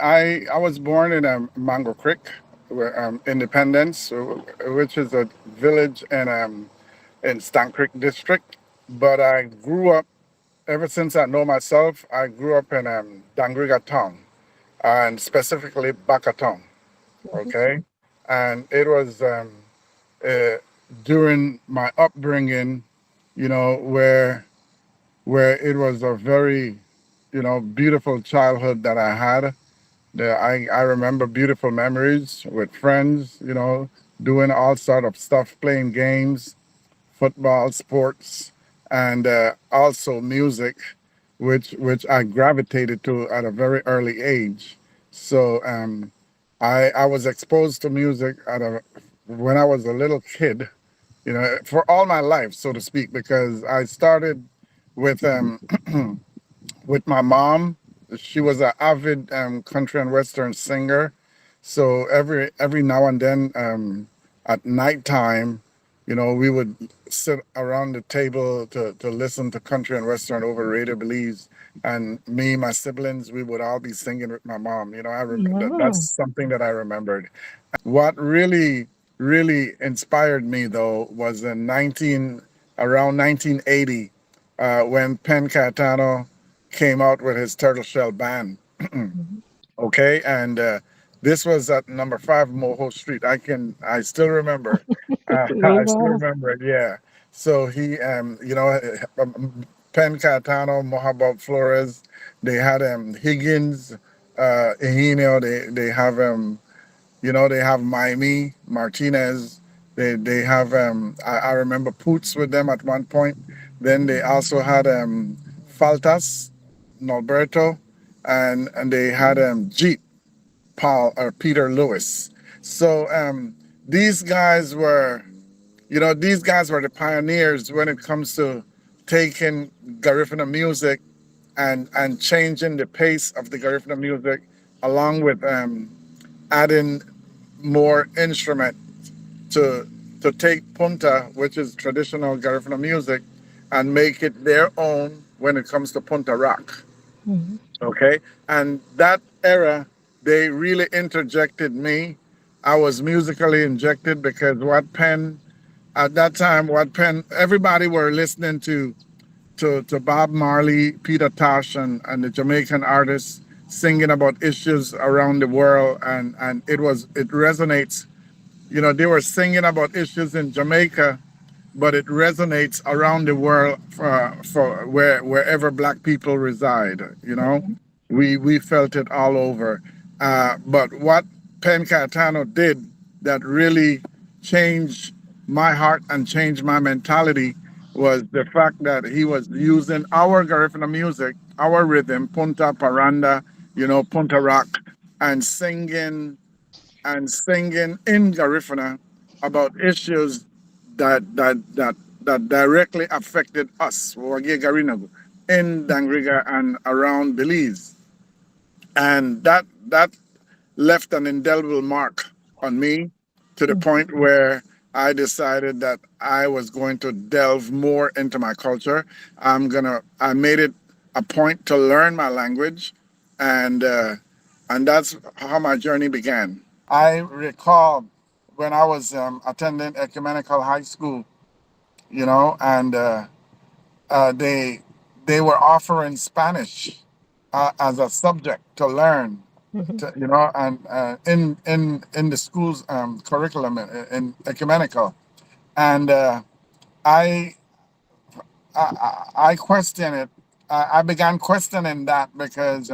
I was born in Mango Creek, Independence, which is a village in Stank Creek district. But I grew up, ever since I know myself, I grew up in Dangriga town, and specifically Baka town. Mhm. Okay, and it was uh, during my upbringing, where it was a very, beautiful childhood that I had. I remember beautiful memories with friends, doing all sort of stuff, playing games, football, sports, and also music, which I gravitated to at a very early age. So I was exposed to music when I was a little kid, for all my life, so to speak, because I started with with my mom. She was an avid country and western singer. So every now and then, at nighttime, we would sit around the table to listen to country and western over Radio Belize. And me, my siblings, we would all be singing with my mom. That's Wow. something that I remembered. What really inspired me though was in 1980, when Penn Catano came out with his Turtle Shell Band. Mhm. Okay, and this was at number 5 Moho Street. I still remember. I still Wow. remember it. Yeah. So he, Penn Catano, Mohabab Flores, they had Higgins, they have they have Miami, Martinez. They have I remember Poots with them at one point. Then they also had Faltas, Norberto, and they had Jeep, Paul or Peter Lewis. So these guys were these guys were the pioneers when it comes to taking Garifuna music and changing the pace of the Garifuna music, along with adding more instrument to take punta, which is traditional Garifuna music, and make it their own when it comes to punta rock. Mhm. Okay, and that era, they really interjected me. I was musically injected because what Penn at that time, what Penn everybody were listening to Bob Marley, Peter Tosh, and the Jamaican artists singing about issues around the world, and it resonates. They were singing about issues in Jamaica, but it resonates around the world for wherever Black people reside. We felt it all over. But what Pen Catano did that really changed my heart and changed my mentality was the fact that he was using our Garifuna music, our rhythm, Punta Paranda, Punta Rock, and singing in Garifuna about issues that directly affected us, Wage Garinagu, in Dangriga and around Belize. And that left an indelible mark on me, to the Mhm. point where I decided that I was going to delve more into my culture. I made it a point to learn my language, and that's how my journey began. I recall when I was attending ecumenical high school, and they were offering Spanish as a subject to learn, Mhm. and in the school's curriculum in ecumenical, and I, I question it. I began questioning that because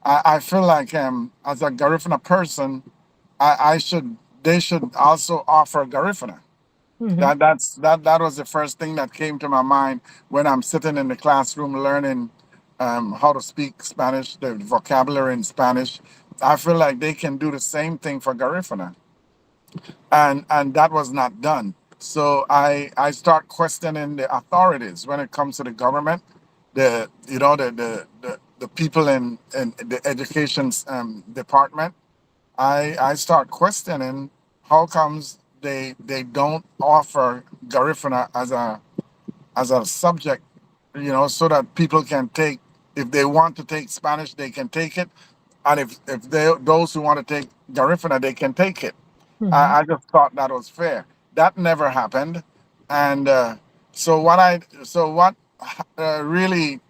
I feel like as a Garifuna person, I should they should also offer Garifuna. Mhm. That was the first thing that came to my mind when I'm sitting in the classroom learning how to speak Spanish, the vocabulary in Spanish. I feel like they can do the same thing for Garifuna, and that was not done. So I start questioning the authorities when it comes to the government, the people in the education department. I start questioning how comes they don't offer Garifuna as a subject, so that people can take, if they want to take Spanish, they can take it, and if they those who want to take Garifuna, they can take it. Mhm. I just thought that was fair. That never happened, and so what really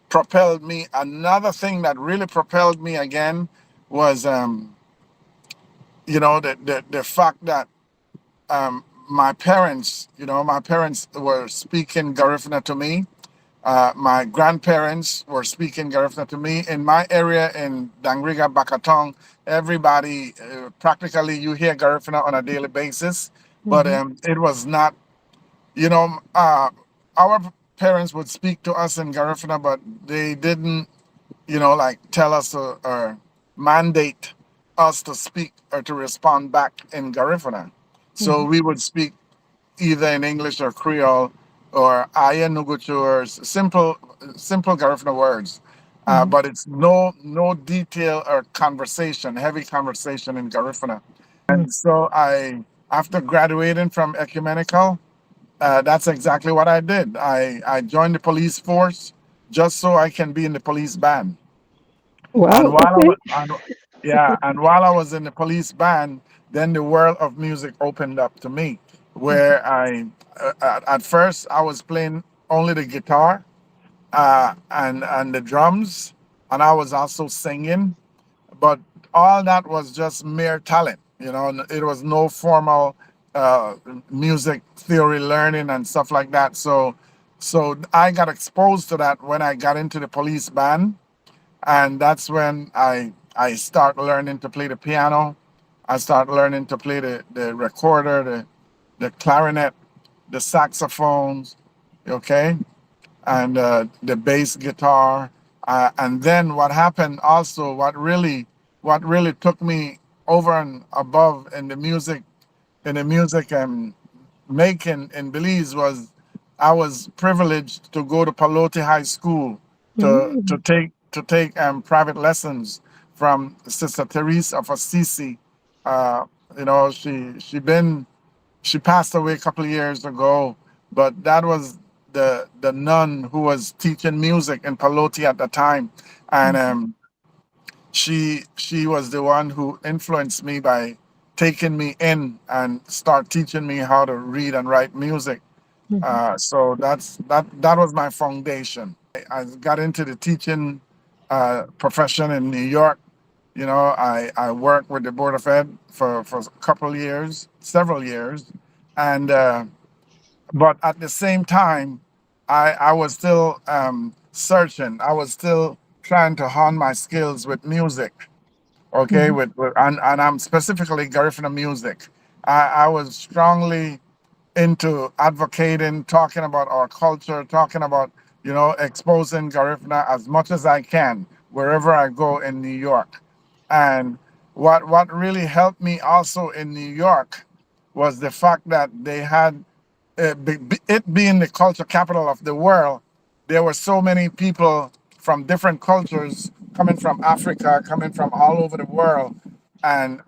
propelled me. Another thing that really propelled me again was the fact that my parents were speaking Garifuna to me. My grandparents were speaking Garifuna to me. In my area in Dangriga, Bakatong, everybody, practically you hear Garifuna on a daily basis, but Mhm. it was not, you know, uh, our parents would speak to us in Garifuna, but they didn't, like tell us or mandate us to speak or to respond back in Garifuna. So Mhm. we would speak either in English or Creole or Aya Nuguchu or simple Garifuna words. Mhm. But it's no detail or conversation, heavy conversation in Garifuna. Mhm. And so after graduating from ecumenical, that's exactly what I did. I joined the police force just so I can be in the police band. And Wow. while I Okay. was, yeah, and while I was in the police band, then the world of music opened up to me, Mhm. where at first I was playing only the guitar and the drums, and I was also singing, but all that was just mere talent. It was no formal uh, music theory learning and stuff like that. So I got exposed to that when I got into the police band, and that's when I start learning to play the piano. I start learning to play the recorder, the clarinet, the saxophones, okay, and the bass guitar. And then what happened also, what really took me over and above in the music making in Belize was I was privileged to go to Palote High School Mm. to take private lessons from Sister Therese of Assisi. Uh, she passed away a couple of years ago, but that was the nun who was teaching music in Palote at the time, and Mhm. she was the one who influenced me by taking me in and start teaching me how to read and write music. Mhm. So that was my foundation. I got into the teaching profession in New York. I worked with the Board of Ed for a couple of years, several years, and but at the same time, I was still searching. I was still trying to hone my skills with music. Okay, Mhm. and I'm specifically Garifuna music. I was strongly into advocating, talking about our culture, talking about exposing Garifuna as much as I can wherever I go in New York. And what really helped me also in New York was the fact that they had it being the culture capital of the world, there were so many people from different cultures coming from Africa, coming from all over the world, and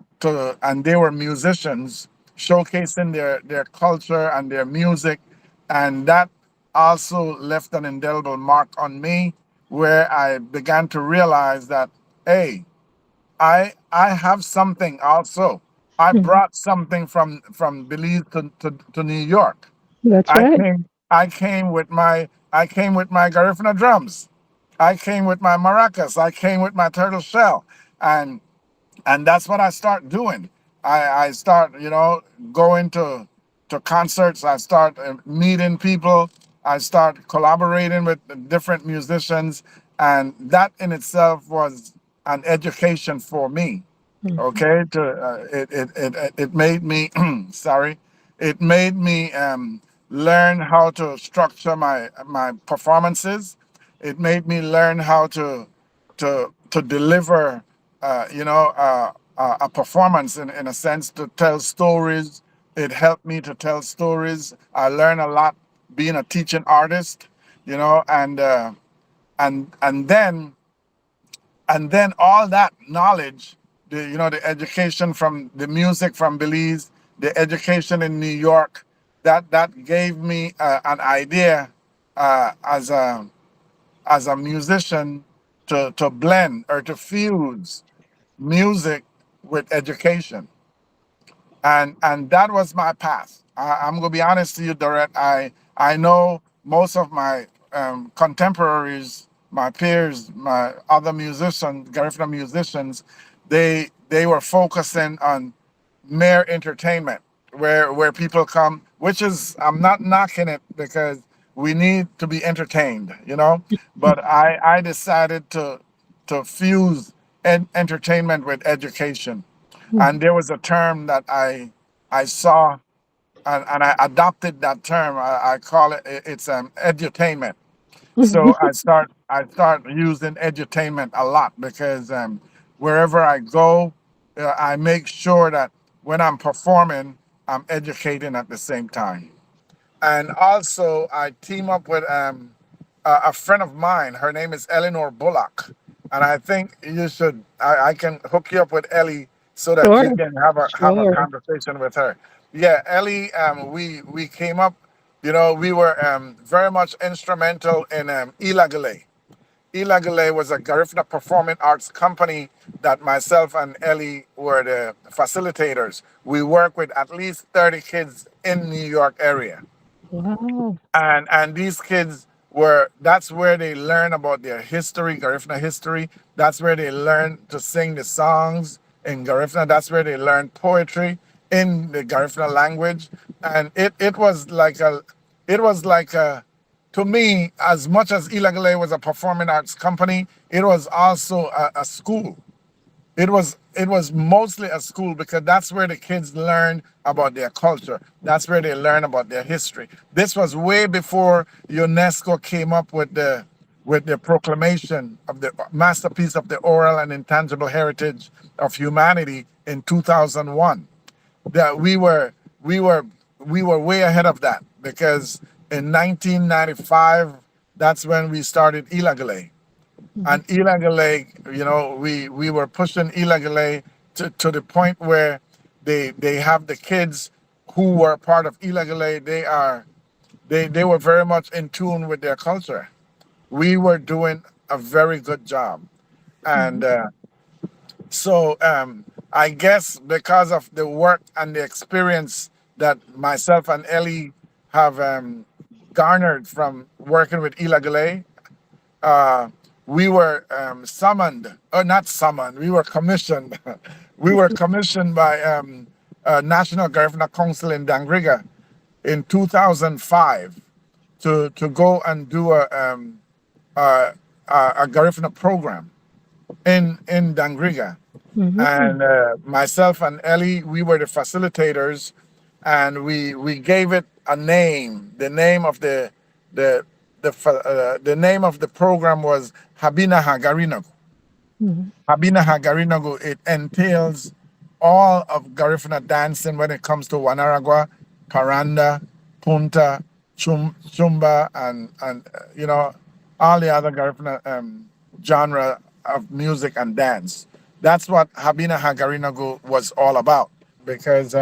they were musicians showcasing their culture and their music, and that also left an indelible mark on me, where I began to realize that, hey, I have something also. I Mhm. brought something from Belize to New York. That's I right. came I came with my Garifuna drums. I came with my maracas. I came with my turtle shell. And that's what I start doing. I start, going to concerts. I start meeting people. I start collaborating with different musicians, and that in itself was an education for me. Mhm. Okay, it made me sorry, it made me learn how to structure my performances. It made me learn how to deliver a performance in a sense, to tell stories. It helped me to tell stories. I learned a lot being a teaching artist, and then all that knowledge, the education from the music from Belize, the education in New York, that gave me an idea as a musician to blend or to fuse music with education, and that was my path. I'm gonna be honest to you, Dorette. I know most of my contemporaries, my peers, my other musicians, Garifuna musicians, they were focusing on mere entertainment, where people come, which is, I'm not knocking it because we need to be entertained, you know. But I decided to fuse entertainment with education, and there was a term that I saw, and I adopted that term. I call it, it's edutainment. So I start using edutainment a lot because wherever I go, I make sure that when I'm performing, I'm educating at the same time. And also, I team up with a friend of mine. Her name is Eleanor Bullock, and I think you should. I can hook you up with Ellie so that Sure, you can have a sure. conversation with her. Yeah, Ellie. We came up. You know, we were very much instrumental in Ilagale. Ilagale was a Garifuna performing arts company that myself and Ellie were the facilitators. We work with at least 30 kids in New York area, Wow. and these kids were, that's where they learn about their history, Garifuna history. That's where they learn to sing the songs in Garifuna. That's where they learn poetry in the Garifuna language. And it was like a, it was like a, to me, as much as Ilagale was a performing arts company, it was also a school. It was mostly a school because that's where the kids learn about their culture. That's where they learn about their history. This was way before UNESCO came up with the proclamation of the masterpiece of the oral and intangible heritage of humanity in 2001. That we were way ahead of that because in 1995, that's when we started Ilagale. Mhm. And illegally, we were pushing illegally to the point where they have the kids who were part of illegally. They were very much in tune with their culture. We were doing a very good job, and Mhm. I guess because of the work and the experience that myself and Ellie have garnered from working with illegally, uh, we were summoned, or not summoned, we were commissioned. We were commissioned by National Garifuna Council in Dangriga in 2005 to go and do a, a Garifuna program in Dangriga. Mhm. And myself and Ellie, we were the facilitators, and we gave it a name. The name of the the name of the program was Habina Hagarinago. Mhm. Habina Hagarinago. It entails all of Garifuna dancing when it comes to Wanaragua, Paranda, Punta, Chumba, and all the other Garifuna genre of music and dance. That's what Habina Hagarinago was all about because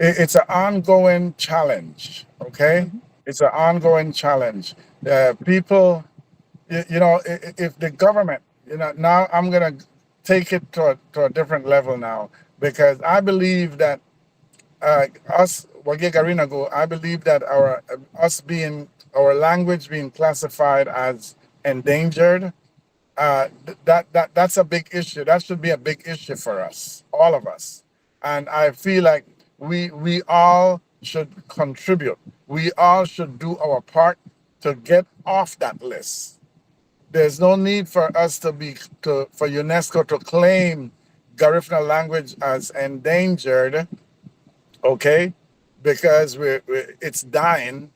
it's an ongoing challenge. Okay, Mhm. it's an ongoing challenge. People, if the government, now I'm gonna take it to a different level now because I believe that us Wage Garinago, I believe that our language being classified as endangered, that's a big issue. That should be a big issue for us, all of us. And I feel like we all should contribute. We all should do our part to get off that list. There's no need for us for UNESCO to claim Garifuna language as endangered, okay? Because it's dying,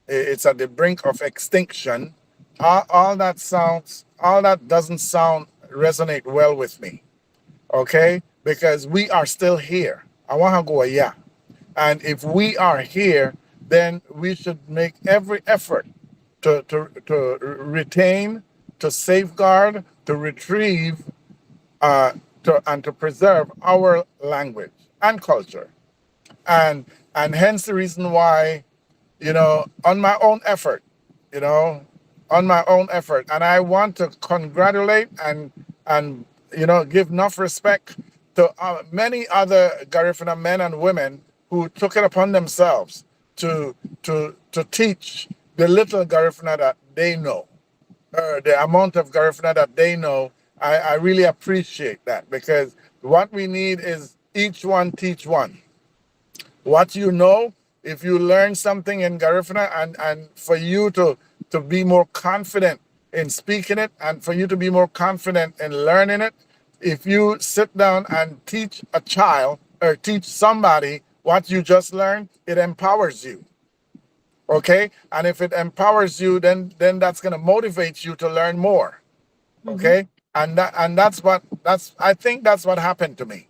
it's at the brink of extinction. All that doesn't sound resonate well with me, okay? Because we are still here. I want to go, yeah. And if we are here, then we should make every effort to retain, to safeguard, to retrieve, uh, and to preserve our language and culture. And hence the reason why, on my own effort, you know, on my own effort, and I want to congratulate and give enough respect to many other Garifuna men and women who took it upon themselves to teach the little Garifuna that they know, the amount of Garifuna that they know. I really appreciate that, because what we need is each one teach one. What you know, if you learn something in Garifuna, and for you to be more confident in speaking it, and for you to be more confident in learning it, if you sit down and teach a child or teach somebody what you just learned, it empowers you. Okay? And if it empowers you, then that's going to motivate you to learn more. Mm-hmm. Okay? And that's I think that's what happened to me.